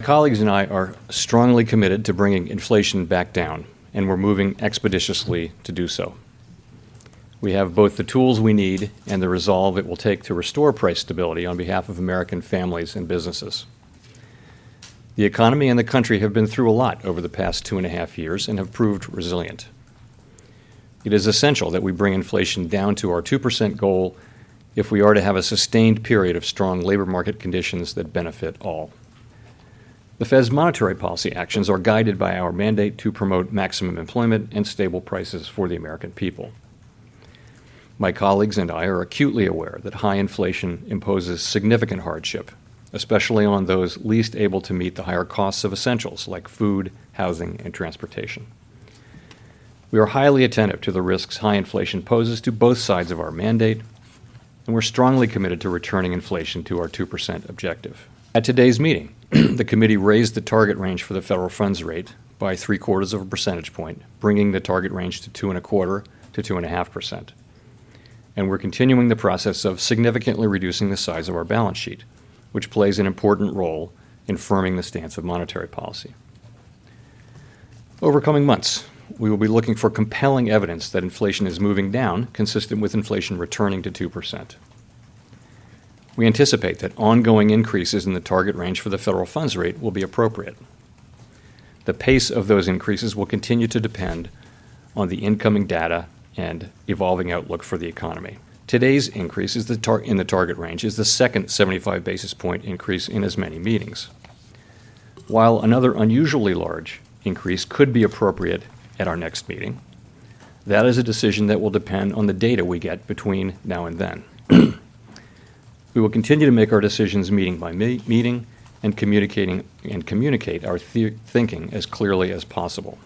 colleagues and I are strongly committed to bringing inflation back down, and we're moving expeditiously to do so. We have both the tools we need and the resolve it will take to restore price stability on behalf of American families and businesses. The economy and the country have been through a lot over the past 2.5 years and have proved resilient. It is essential that we bring inflation down to our 2% goal if we are to have a sustained period of strong labor market conditions that benefit all. The Fed's monetary policy actions are guided by our mandate to promote maximum employment and stable prices for the American people. My colleagues and I are acutely aware that high inflation imposes significant hardship, especially on those least able to meet the higher costs of essentials like food, housing, and transportation. We are highly attentive to the risks high inflation poses to both sides of our mandate, and we're strongly committed to returning inflation to our 2% objective. At today's meeting, the committee raised the target range for the federal funds rate by 0.75 of a percentage point, bringing the target range to 2.25% to 2.5%. And we're continuing the process of significantly reducing the size of our balance sheet, which plays an important role in firming the stance of monetary policy. Over coming months, we will be looking for compelling evidence that inflation is moving down, consistent with inflation returning to 2%. We anticipate that ongoing increases in the target range for the federal funds rate will be appropriate. The pace of those increases will continue to depend on the incoming data and evolving outlook for the economy. Today's increase in the target range is the second 75 basis point increase in as many meetings. While another unusually large increase could be appropriate at our next meeting, that is a decision that will depend on the data we get between now and then. We will continue to make our decisions meeting by meeting and communicate our thinking as clearly as possible.